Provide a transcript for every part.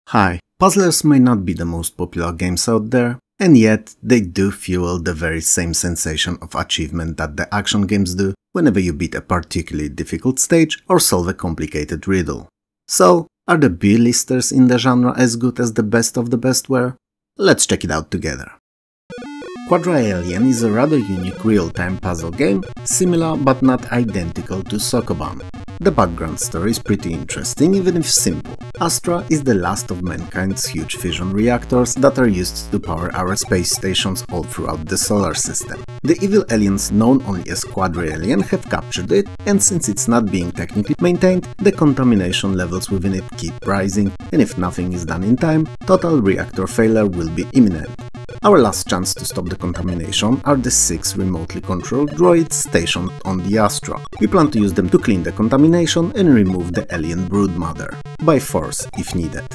Hi, puzzlers may not be the most popular games out there, and yet they do fuel the very same sensation of achievement that the action games do whenever you beat a particularly difficult stage or solve a complicated riddle. So, are the B-listers in the genre as good as the best of the best were? Let's check it out together. Quadralien is a rather unique real-time puzzle game, similar but not identical to Sokoban. The background story is pretty interesting, even if simple. Astra is the last of mankind's huge fission reactors that are used to power our space stations all throughout the solar system. The evil aliens known only as Quadralien have captured it, and since it's not being technically maintained, the contamination levels within it keep rising, and if nothing is done in time, total reactor failure will be imminent. Our last chance to stop the contamination are the 6 remotely controlled droids stationed on the Astra. We plan to use them to clean the contamination and remove the alien broodmother, by force if needed.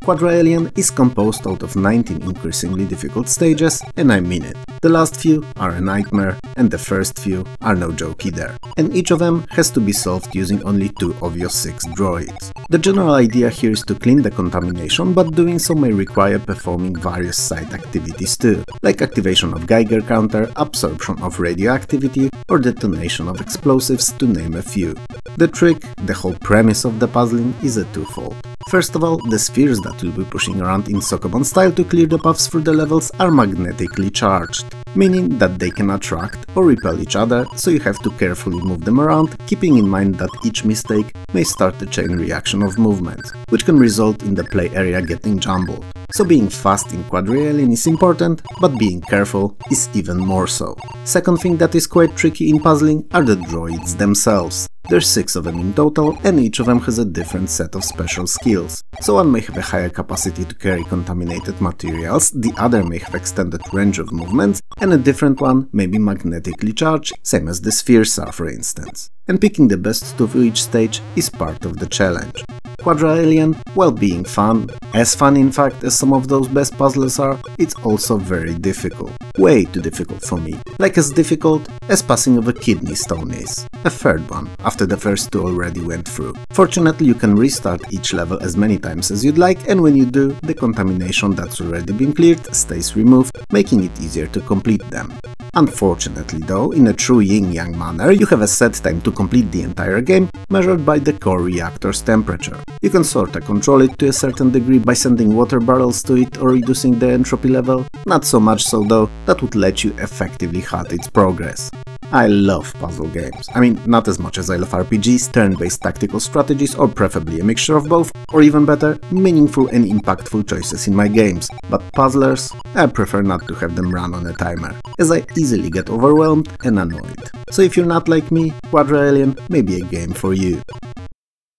Quadralien is composed out of 19 increasingly difficult stages, and I mean it. The last few are a nightmare, and the first few are no joke either. And each of them has to be solved using only 2 of your 6 droids. The general idea here is to clean the contamination, but doing so may require performing various side activities too, like activation of Geiger counter, absorption of radioactivity, or detonation of explosives, to name a few. The trick, the whole premise of the puzzling, is a twofold. First of all, the spheres that you'll be pushing around in Sokoban style to clear the paths through the levels are magnetically charged, meaning that they can attract or repel each other, so you have to carefully move them around, keeping in mind that each mistake may start a chain reaction of movements, which can result in the play area getting jumbled. So being fast in Quadralien is important, but being careful is even more so. Second thing that is quite tricky in puzzling are the droids themselves. There's 6 of them in total, and each of them has a different set of special skills. So one may have a higher capacity to carry contaminated materials, the other may have extended range of movements, and a different one may be magnetically charged, same as the spheres are, for instance. And picking the best 2 for each stage is part of the challenge. Quadralien, while being fun, as fun in fact as some of those best puzzles are, it's also very difficult. Way too difficult for me. Like as difficult as passing of a kidney stone is. A third one, after the first 2 already went through. Fortunately, you can restart each level as many times as you'd like, and when you do, the contamination that's already been cleared stays removed, making it easier to complete them. Unfortunately though, in a true yin-yang manner, you have a set time to complete the entire game, measured by the core reactor's temperature. You can sorta control it to a certain degree by sending water barrels to it or reducing the entropy level, not so much so though that would let you effectively halt its progress. I love puzzle games. I mean, not as much as I love RPGs, turn-based tactical strategies, or preferably a mixture of both, or even better, meaningful and impactful choices in my games. But puzzlers, I prefer not to have them run on a timer, as I easily get overwhelmed and annoyed. So if you're not like me, Quadralien may be a game for you.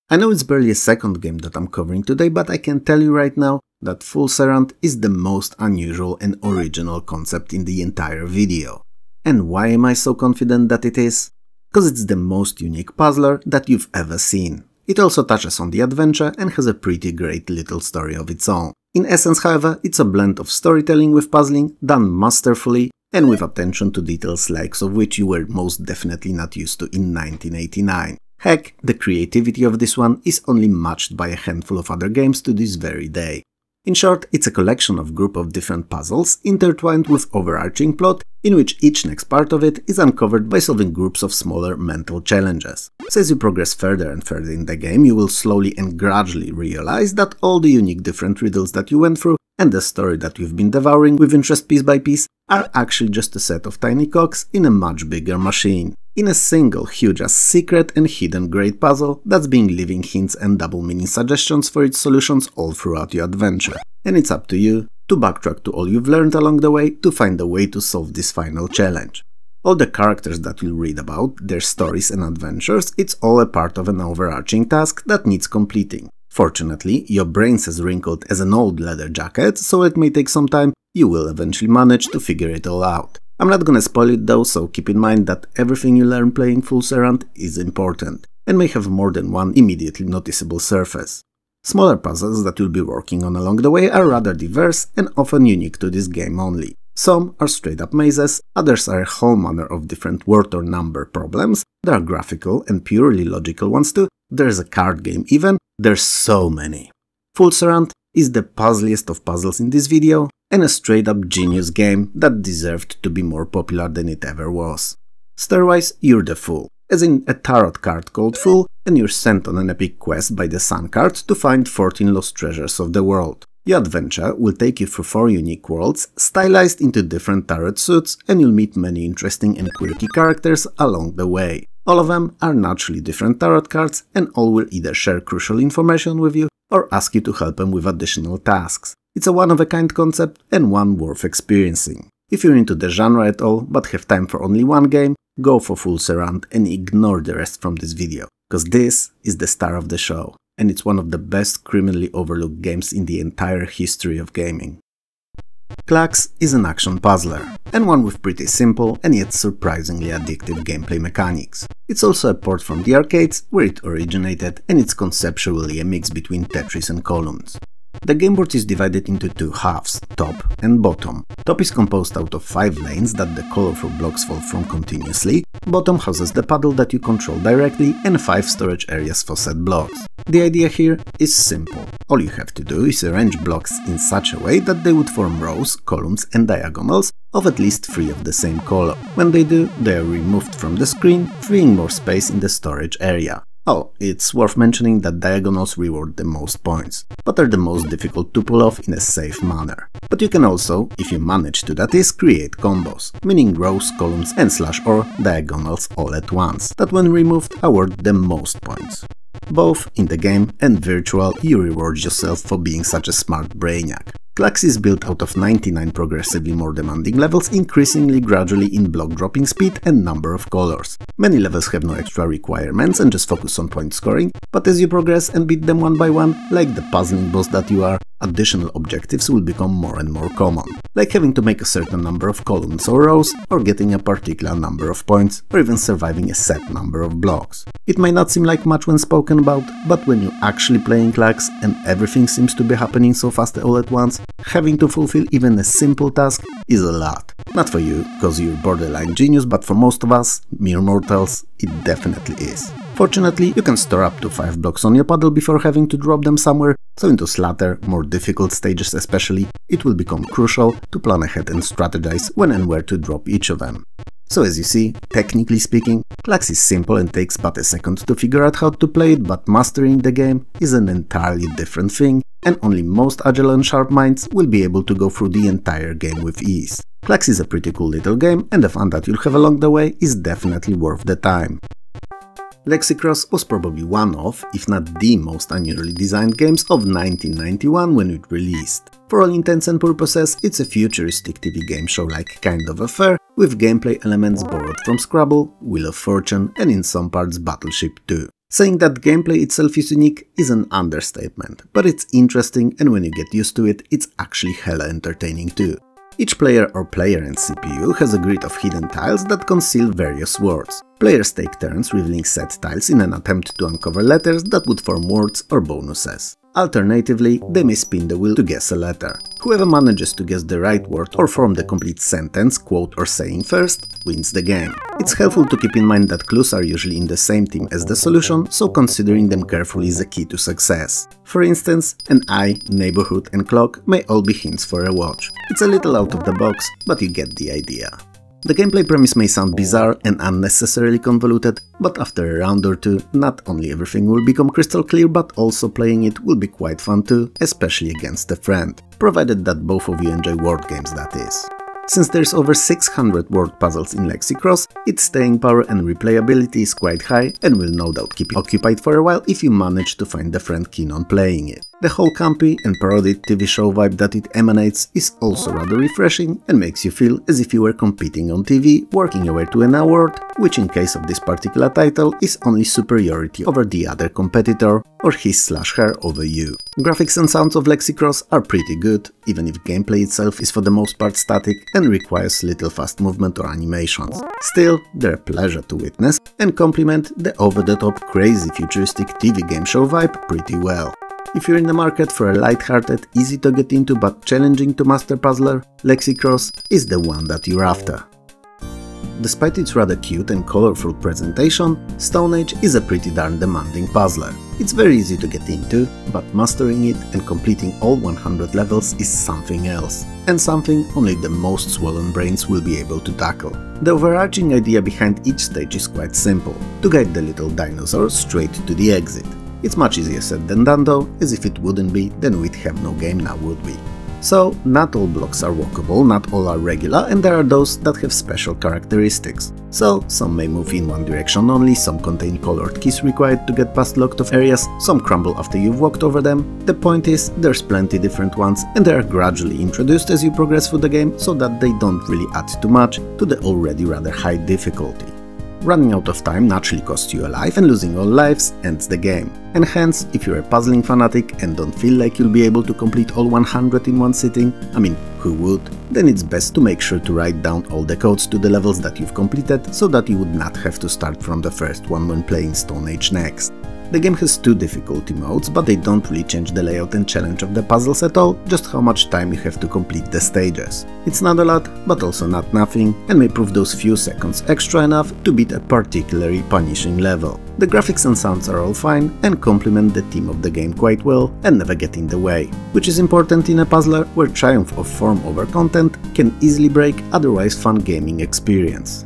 I know it's barely a second game that I'm covering today, but I can tell you right now that Errand is the most unusual and original concept in the entire video. And why am I so confident that it is? Because it's the most unique puzzler that you've ever seen. It also touches on the adventure and has a pretty great little story of its own. In essence, however, it's a blend of storytelling with puzzling, done masterfully, and with attention to details likes of which you were most definitely not used to in 1989. Heck, the creativity of this one is only matched by a handful of other games to this very day. In short, it's a collection of group of different puzzles intertwined with overarching plot, in which each next part of it is uncovered by solving groups of smaller mental challenges. So as you progress further and further in the game, you will slowly and gradually realize that all the unique different riddles that you went through and the story that you've been devouring with interest piece by piece are actually just a set of tiny cogs in a much bigger machine. In a single huge-ass secret and hidden great puzzle that's being leaving hints and double-meaning suggestions for its solutions all throughout your adventure. And it's up to you to backtrack to all you've learned along the way to find a way to solve this final challenge. All the characters that you'll read about, their stories and adventures, it's all a part of an overarching task that needs completing. Fortunately, your brain's as wrinkled as an old leather jacket, so it may take some time, you will eventually manage to figure it all out. I'm not gonna spoil it though, so keep in mind that everything you learn playing Errand is important, and may have more than one immediately noticeable surface. Smaller puzzles that you'll be working on along the way are rather diverse and often unique to this game only. Some are straight up mazes, others are a whole manner of different word or number problems, there are graphical and purely logical ones too, there's a card game even, there's so many. Errand is the puzzliest of puzzles in this video, and a straight up genius game that deserved to be more popular than it ever was. Story-wise, you're the Fool, as in a tarot card called Fool, and you're sent on an epic quest by the Sun card to find 14 lost treasures of the world. Your adventure will take you through 4 unique worlds, stylized into different tarot suits, and you'll meet many interesting and quirky characters along the way. All of them are naturally different tarot cards, and all will either share crucial information with you or ask you to help them with additional tasks. It's a one-of-a-kind concept and one worth experiencing. If you're into the genre at all but have time for only one game, go for Fool's Errand and ignore the rest from this video, cause this is the star of the show, and it's one of the best criminally overlooked games in the entire history of gaming. Klax is an action puzzler, and one with pretty simple and yet surprisingly addictive gameplay mechanics. It's also a port from the arcades, where it originated, and it's conceptually a mix between Tetris and Columns. The gameboard is divided into 2 halves, top and bottom. Top is composed out of 5 lanes that the colorful blocks fall from continuously, bottom houses the paddle that you control directly, and 5 storage areas for said blocks. The idea here is simple. All you have to do is arrange blocks in such a way that they would form rows, columns and diagonals of at least 3 of the same color. When they do, they are removed from the screen, freeing more space in the storage area. Oh, it's worth mentioning that diagonals reward the most points, but are the most difficult to pull off in a safe manner. But you can also, if you manage to that is, create combos, meaning rows, columns and / or diagonals all at once, that when removed award the most points. Both in the game and virtual, you reward yourself for being such a smart brainiac. Klax is built out of 99 progressively more demanding levels, increasingly gradually in block dropping speed and number of colors. Many levels have no extra requirements and just focus on point scoring, but as you progress and beat them one by one, like the puzzling boss that you are, additional objectives will become more and more common, like having to make a certain number of columns or rows, or getting a particular number of points, or even surviving a set number of blocks. It might not seem like much when spoken about, but when you're actually playing Klax and everything seems to be happening so fast all at once, having to fulfill even a simple task is a lot. Not for you, cause you're borderline genius, but for most of us, mere mortals, it definitely is. Fortunately, you can store up to 5 blocks on your paddle before having to drop them somewhere, so in those latter, more difficult stages especially, it will become crucial to plan ahead and strategize when and where to drop each of them. So as you see, technically speaking, Klax is simple and takes but a second to figure out how to play it, but mastering the game is an entirely different thing, and only most agile and sharp minds will be able to go through the entire game with ease. Klax is a pretty cool little game, and the fun that you'll have along the way is definitely worth the time. Lexi-Cross was probably one of, if not the most unusually designed games of 1991 when it released. For all intents and purposes, it's a futuristic TV game show-like kind of affair, with gameplay elements borrowed from Scrabble, Wheel of Fortune, and in some parts Battleship 2. Saying that gameplay itself is unique is an understatement, but it's interesting, and when you get used to it, it's actually hella entertaining too. Each player or player and CPU has a grid of hidden tiles that conceal various words. Players take turns revealing said tiles in an attempt to uncover letters that would form words or bonuses. Alternatively, they may spin the wheel to guess a letter. Whoever manages to guess the right word or form the complete sentence, quote or saying first, wins the game. It's helpful to keep in mind that clues are usually in the same team as the solution, so considering them carefully is a key to success. For instance, an eye, neighborhood and clock may all be hints for a watch. It's a little out of the box, but you get the idea. The gameplay premise may sound bizarre and unnecessarily convoluted, but after a round or two, not only everything will become crystal clear, but also playing it will be quite fun too, especially against a friend, provided that both of you enjoy word games, that is. Since there's over 600 word puzzles in Lexi-Cross, its staying power and replayability is quite high and will no doubt keep you occupied for a while if you manage to find a friend keen on playing it. The whole campy and parodied TV show vibe that it emanates is also rather refreshing and makes you feel as if you were competing on TV, working your way to an award, which in case of this particular title is only superiority over the other competitor or his/her over you. Graphics and sounds of Lexi-Cross are pretty good, even if gameplay itself is for the most part static and requires little fast movement or animations. Still, they're a pleasure to witness and complement the over-the-top crazy futuristic TV game show vibe pretty well. If you're in the market for a light-hearted, easy to get into but challenging to master puzzler, Lexi-Cross is the one that you're after. Despite its rather cute and colorful presentation, Stone Age is a pretty darn demanding puzzler. It's very easy to get into, but mastering it and completing all 100 levels is something else, and something only the most swollen brains will be able to tackle. The overarching idea behind each stage is quite simple: to guide the little dinosaur straight to the exit. It's much easier said than done though, as if it wouldn't be, then we'd have no game now, would we? So, not all blocks are walkable, not all are regular, and there are those that have special characteristics. So, some may move in one direction only, some contain colored keys required to get past locked off areas, some crumble after you've walked over them. The point is, there's plenty different ones, and they are gradually introduced as you progress through the game, so that they don't really add too much to the already rather high difficulty. Running out of time naturally costs you a life, and losing all lives ends the game. And hence, if you're a puzzling fanatic and don't feel like you'll be able to complete all 100 in one sitting, I mean, who would? Then it's best to make sure to write down all the codes to the levels that you've completed, so that you would not have to start from the first one when playing Stone Age next. The game has 2 difficulty modes, but they don't really change the layout and challenge of the puzzles at all, just how much time you have to complete the stages. It's not a lot, but also not nothing, and may prove those few seconds extra enough to beat a particularly punishing level. The graphics and sounds are all fine, and complement the theme of the game quite well, and never get in the way, which is important in a puzzler where triumph of form over content can easily break otherwise fun gaming experience.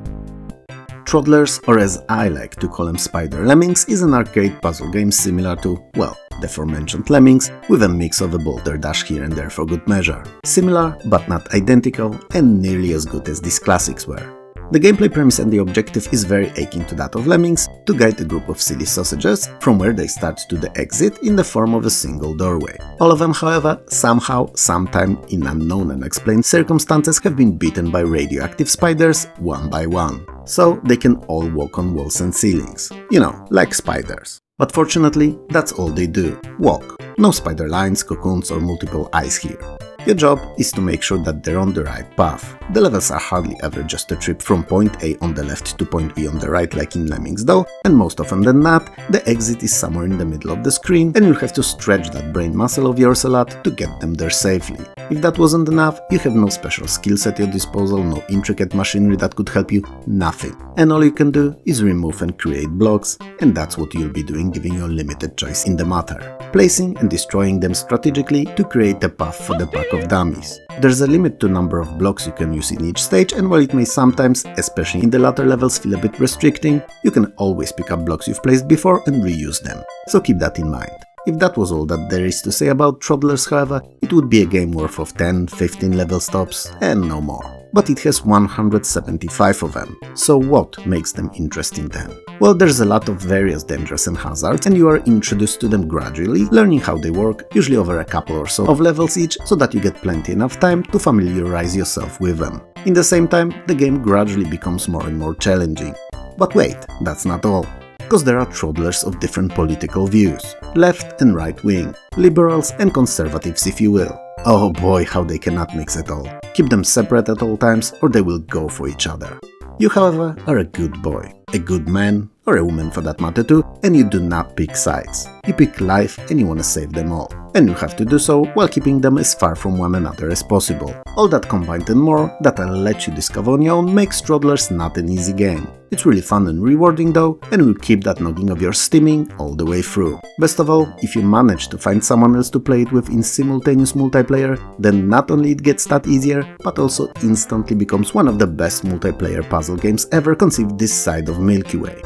Troddlers, or as I like to call them Spider Lemmings, is an arcade puzzle game similar to, well, the aforementioned Lemmings, with a mix of a boulder dash here and there for good measure. Similar, but not identical, and nearly as good as these classics were. The gameplay premise and the objective is very akin to that of Lemmings, to guide a group of silly sausages from where they start to the exit in the form of a single doorway. All of them, however, somehow, sometime, in unknown and unexplained circumstances have been beaten by radioactive spiders one by one. So they can all walk on walls and ceilings. You know, like spiders. But fortunately, that's all they do. Walk. No spider lines, cocoons or multiple eyes here. Your job is to make sure that they're on the right path. The levels are hardly ever just a trip from point A on the left to point B on the right like in Lemmings though, and most often than not, the exit is somewhere in the middle of the screen and you'll have to stretch that brain muscle of yours a lot to get them there safely. If that wasn't enough, you have no special skills at your disposal, no intricate machinery that could help you, nothing. And all you can do is remove and create blocks, and that's what you'll be doing given your limited choice in the matter. Placing and destroying them strategically to create a path for the pack of dummies. There's a limit to number of blocks you can use in each stage, and while it may sometimes, especially in the latter levels, feel a bit restricting, you can always pick up blocks you've placed before and reuse them. So keep that in mind. If that was all that there is to say about Troddlers, however, it would be a game worth of 10-15 level stops and no more. But it has 175 of them, so what makes them interesting then? Well, there's a lot of various dangers and hazards, and you are introduced to them gradually, learning how they work, usually over a couple or so of levels each, so that you get plenty enough time to familiarize yourself with them. In the same time, the game gradually becomes more and more challenging. But wait, that's not all. Because there are Troddlers of different political views, left and right wing, liberals and conservatives if you will. Oh boy, how they cannot mix at all. Keep them separate at all times or they will go for each other. You, however, are a good boy, a good man, or a woman for that matter too, and you do not pick sides. You pick life and you want to save them all. And you have to do so while keeping them as far from one another as possible. All that combined and more that I'll let you discover on your own makes Troddlers not an easy game. It's really fun and rewarding though, and will keep that noggin of yours steaming all the way through. Best of all, if you manage to find someone else to play it with in simultaneous multiplayer, then not only it gets that easier, but also instantly becomes one of the best multiplayer puzzle games ever conceived this side of Milky Way.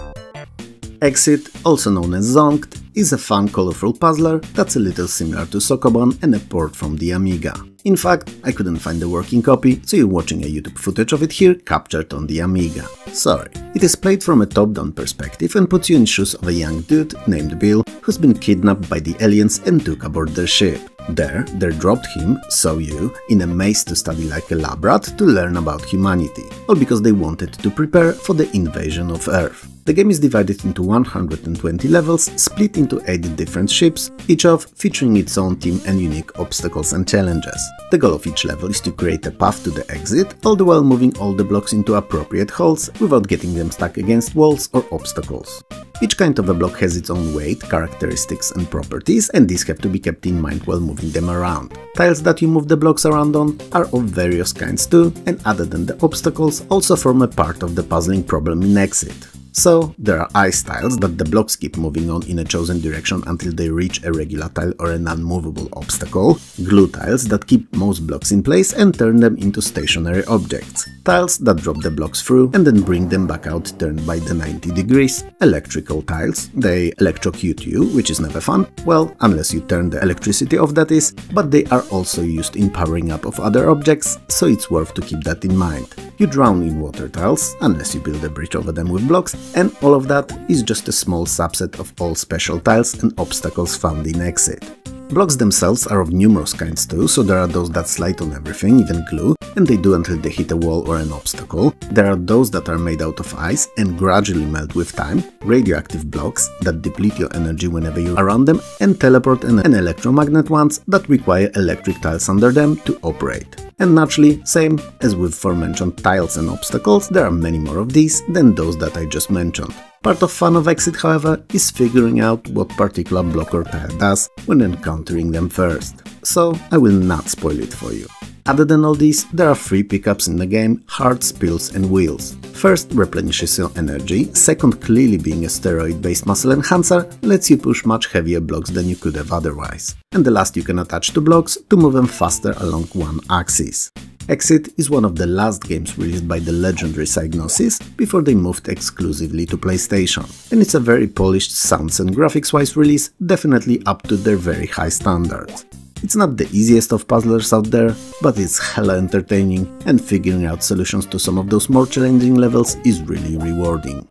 Exit, also known as Zonked, is a fun, colorful puzzler that's a little similar to Sokoban and a port from the Amiga. In fact, I couldn't find the working copy, so you're watching a YouTube footage of it here captured on the Amiga. Sorry. It is played from a top-down perspective and puts you in shoes of a young dude named Bill who's been kidnapped by the aliens and took aboard their ship. There, they dropped him, so you, in a maze to study like a lab rat to learn about humanity, all because they wanted to prepare for the invasion of Earth. The game is divided into 120 levels, split into 8 different ships, each of featuring its own theme and unique obstacles and challenges. The goal of each level is to create a path to the exit, all the while moving all the blocks into appropriate holes without getting them stuck against walls or obstacles. Each kind of a block has its own weight, characteristics and properties, and these have to be kept in mind while moving them around. Tiles that you move the blocks around on are of various kinds too, and other than the obstacles, also form a part of the puzzling problem in Exit. So, there are ice tiles that the blocks keep moving on in a chosen direction until they reach a regular tile or an unmovable obstacle, glue tiles that keep most blocks in place and turn them into stationary objects, tiles that drop the blocks through and then bring them back out turned by the 90 degrees, electrical tiles, they electrocute you, which is never fun, well, unless you turn the electricity off that is, but they are also used in powering up of other objects, so it's worth to keep that in mind. You drown in water tiles, unless you build a bridge over them with blocks, and all of that is just a small subset of all special tiles and obstacles found in Exit. Blocks themselves are of numerous kinds too, so there are those that slide on everything, even glue, and they do until they hit a wall or an obstacle. There are those that are made out of ice and gradually melt with time, radioactive blocks that deplete your energy whenever you're around them, and teleport and electromagnet ones that require electric tiles under them to operate. And naturally, same as with aforementioned tiles and obstacles, there are many more of these than those that I just mentioned. Part of fun of Exit, however, is figuring out what particular block or tile does when encountering them first. So I will not spoil it for you. Other than all these, there are 3 pickups in the game: hearts, pills and wheels. First replenishes your energy, second clearly being a steroid-based muscle enhancer, lets you push much heavier blocks than you could have otherwise. And the last you can attach to blocks to move them faster along one axis. Exit is one of the last games released by the legendary Psygnosis before they moved exclusively to PlayStation, and it's a very polished sounds and graphics-wise release, definitely up to their very high standards. It's not the easiest of puzzlers out there, but it's hella entertaining, and figuring out solutions to some of those more challenging levels is really rewarding.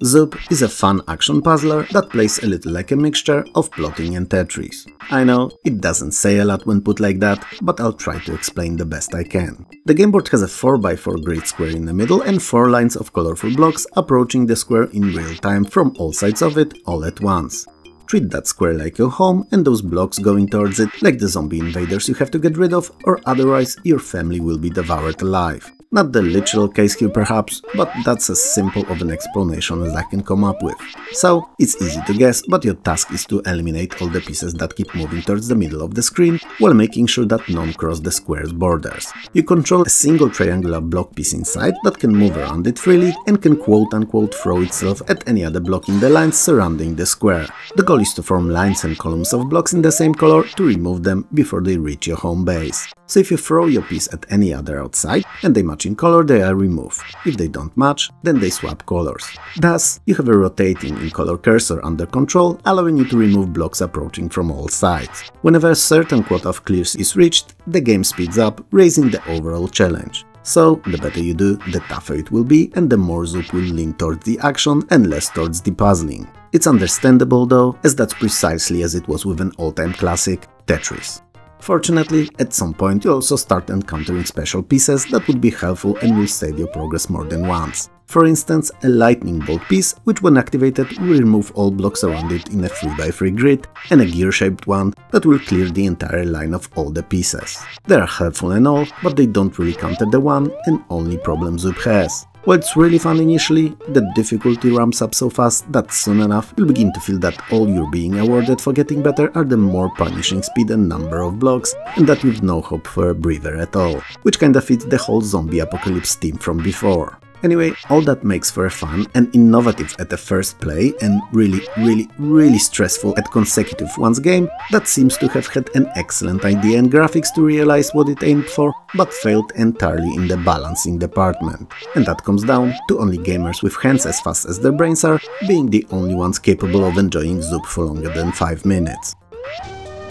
Zoop is a fun action puzzler that plays a little like a mixture of plotting and Tetris. I know, it doesn't say a lot when put like that, but I'll try to explain the best I can. The game board has a 4x4 grid square in the middle and 4 lines of colorful blocks approaching the square in real time from all sides of it all at once. Treat that square like your home and those blocks going towards it like the zombie invaders you have to get rid of, or otherwise your family will be devoured alive. Not the literal case here perhaps, but that's as simple of an explanation as I can come up with. So, it's easy to guess, but your task is to eliminate all the pieces that keep moving towards the middle of the screen, while making sure that none cross the square's borders. You control a single triangular block piece inside that can move around it freely and can quote-unquote throw itself at any other block in the lines surrounding the square. The goal is to form lines and columns of blocks in the same color to remove them before they reach your home base. So if you throw your piece at any other outside and they match in color, they are removed. If they don't match, then they swap colors. Thus, you have a rotating in color cursor under control, allowing you to remove blocks approaching from all sides. Whenever a certain quota of clears is reached, the game speeds up, raising the overall challenge. So, the better you do, the tougher it will be, and the more Zoop will lean towards the action and less towards the puzzling. It's understandable though, as that's precisely as it was with an all-time classic, Tetris. Fortunately, at some point you also start encountering special pieces that would be helpful and will save your progress more than once. For instance, a lightning bolt piece, which when activated will remove all blocks around it in a 3x3 grid, and a gear-shaped one that will clear the entire line of all the pieces. They are helpful and all, but they don't really counter the one and only problem Zoop has. While it's really fun initially, the difficulty ramps up so fast that soon enough you'll begin to feel that all you're being awarded for getting better are the more punishing speed and number of blocks, and that you've no hope for a breather at all, which kinda fits the whole zombie apocalypse theme from before. Anyway, all that makes for a fun and innovative at the first play and really stressful at consecutive ones game that seems to have had an excellent idea and graphics to realize what it aimed for, but failed entirely in the balancing department. And that comes down to only gamers with hands as fast as their brains are being the only ones capable of enjoying Zoop for longer than 5 minutes.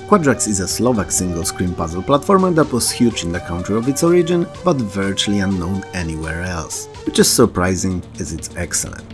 Quadrax is a Slovak single-screen puzzle platformer that was huge in the country of its origin, but virtually unknown anywhere else, which is surprising as it's excellent.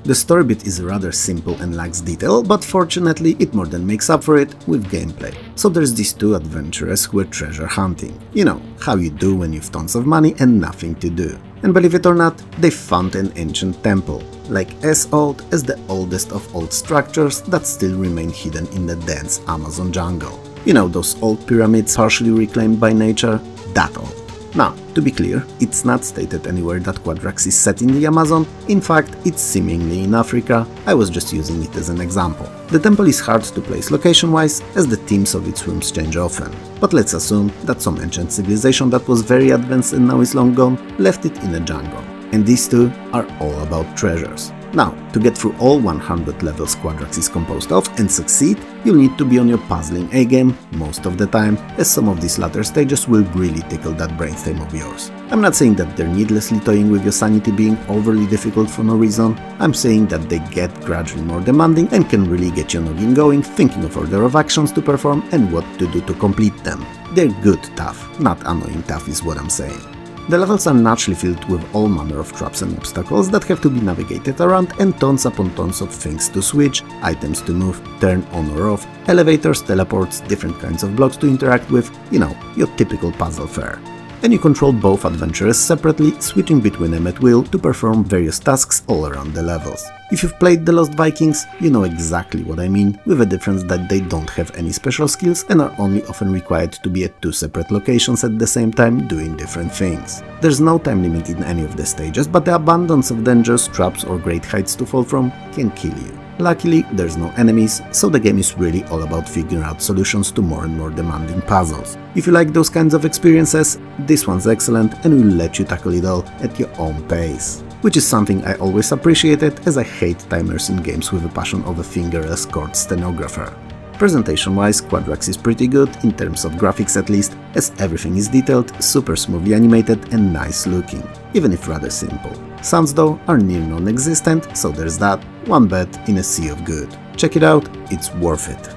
The story bit is rather simple and lacks detail, but fortunately it more than makes up for it with gameplay. So there's these 2 adventurers who are treasure hunting. You know, how you do when you've tons of money and nothing to do. And believe it or not, they found an ancient temple, like as old as the oldest of old structures that still remain hidden in the dense Amazon jungle. You know, those old pyramids partially reclaimed by nature? That old. Now, to be clear, it's not stated anywhere that Quadrax is set in the Amazon, in fact, it's seemingly in Africa, I was just using it as an example. The temple is hard to place location-wise, as the themes of its rooms change often, but let's assume that some ancient civilization that was very advanced and now is long gone left it in a jungle. And these 2 are all about treasures. Now, to get through all 100 levels Quadrax is composed of and succeed, you'll need to be on your puzzling A-game most of the time, as some of these latter stages will really tickle that brainstem of yours. I'm not saying that they're needlessly toying with your sanity being overly difficult for no reason, I'm saying that they get gradually more demanding and can really get your noggin going, thinking of order of actions to perform and what to do to complete them. They're good tough, not annoying tough is what I'm saying. The levels are naturally filled with all manner of traps and obstacles that have to be navigated around and tons upon tons of things to switch, items to move, turn on or off, elevators, teleports, different kinds of blocks to interact with, you know, your typical puzzle fare. And you control both adventurers separately, switching between them at will to perform various tasks all around the levels. If you've played The Lost Vikings, you know exactly what I mean, with the difference that they don't have any special skills and are only often required to be at two separate locations at the same time doing different things. There's no time limit in any of the stages, but the abundance of dangers, traps or great heights to fall from can kill you. Luckily, there's no enemies, so the game is really all about figuring out solutions to more and more demanding puzzles. If you like those kinds of experiences, this one's excellent and will let you tackle it all at your own pace. Which is something I always appreciated, as I hate timers in games with a passion of a fingerless court stenographer. Presentation-wise, Quadrax is pretty good, in terms of graphics at least, as everything is detailed, super smoothly animated and nice looking, even if rather simple. Sounds though are near non-existent, so there's that, one bet in a sea of good. Check it out, it's worth it.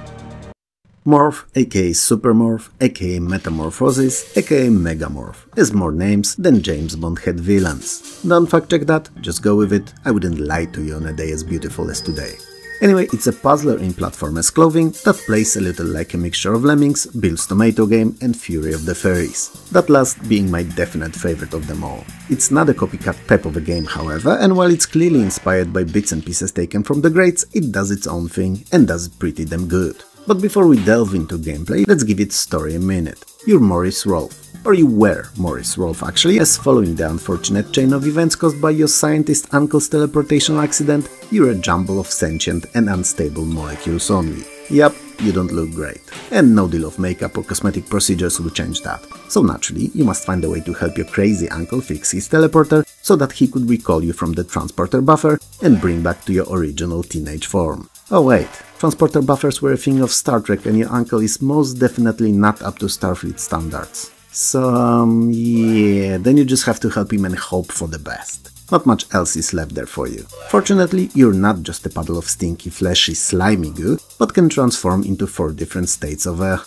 Morph, aka Supermorph, aka Metamorphosis, aka Megamorph, has more names than James Bond had villains. Don't fact check that, just go with it, I wouldn't lie to you on a day as beautiful as today. Anyway, it's a puzzler in platformers clothing that plays a little like a mixture of Lemmings, Bill's Tomato Game and Fury of the Fairies, that last being my definite favorite of them all. It's not a copycat type of a game, however, and while it's clearly inspired by bits and pieces taken from the greats, it does its own thing and does it pretty damn good. But before we delve into gameplay, let's give its story a minute. You're Maurice Rolfe. Or you were Maurice Rolfe actually, as following the unfortunate chain of events caused by your scientist uncle's teleportation accident, you're a jumble of sentient and unstable molecules only. Yup, you don't look great. And no deal of makeup or cosmetic procedures will change that. So naturally, you must find a way to help your crazy uncle fix his teleporter so that he could recall you from the transporter buffer and bring back to your original teenage form. Oh wait, transporter buffers were a thing of Star Trek and your uncle is most definitely not up to Starfleet standards. So, yeah, then you just have to help him and hope for the best. Not much else is left there for you. Fortunately, you're not just a puddle of stinky, fleshy, slimy goo, but can transform into 4 different states of a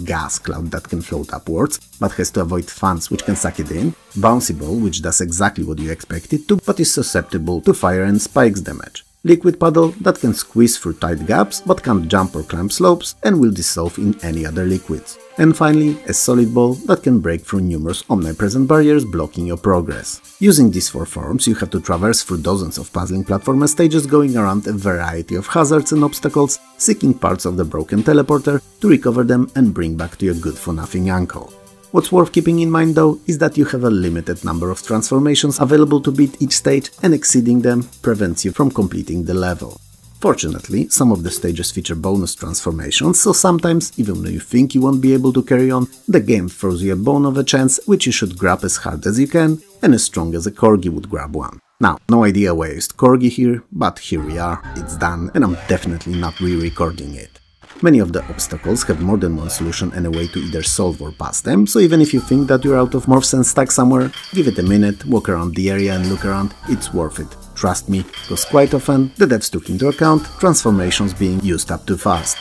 gas cloud that can float upwards, but has to avoid fans which can suck it in, bouncy ball which does exactly what you expect it to, but is susceptible to fire and spikes damage, liquid puddle that can squeeze through tight gaps but can't jump or climb slopes and will dissolve in any other liquids. And finally, a solid ball that can break through numerous omnipresent barriers blocking your progress. Using these 4 forms, you have to traverse through dozens of puzzling platformer stages going around a variety of hazards and obstacles, seeking parts of the broken teleporter to recover them and bring back to your good-for-nothing uncle. What's worth keeping in mind though is that you have a limited number of transformations available to beat each stage, and exceeding them prevents you from completing the level. Fortunately, some of the stages feature bonus transformations, so sometimes, even when you think you won't be able to carry on, the game throws you a bone of a chance which you should grab as hard as you can and as strong as a corgi would grab one. Now, no idea why I used corgi here, but here we are, it's done, and I'm definitely not re-recording it. Many of the obstacles have more than one solution and a way to either solve or pass them, so even if you think that you're out of morphs and stuck somewhere, give it a minute, walk around the area and look around, it's worth it. Trust me, because quite often the devs took into account transformations being used up too fast.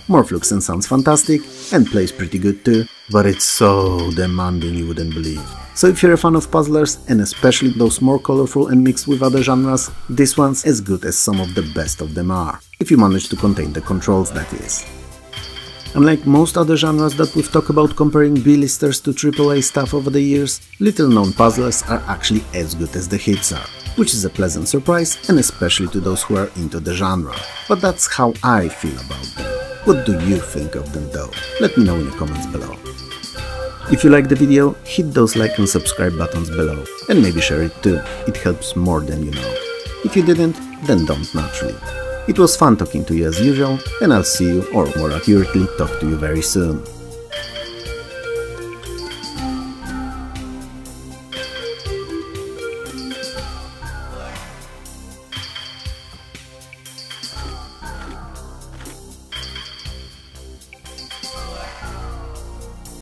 Morph looks and sounds fantastic, and plays pretty good too, but it's so demanding you wouldn't believe. So if you're a fan of puzzlers, and especially those more colorful and mixed with other genres, this one's as good as some of the best of them are, if you manage to contain the controls, that is. Unlike most other genres that we've talked about comparing B-listers to AAA stuff over the years, little-known puzzlers are actually as good as the hits are, which is a pleasant surprise, and especially to those who are into the genre. But that's how I feel about them. What do you think of them though? Let me know in the comments below. If you liked the video, hit those like and subscribe buttons below, and maybe share it too, it helps more than you know. If you didn't, then don't naturally. It was fun talking to you as usual, and I'll see you, or more accurately, talk to you very soon.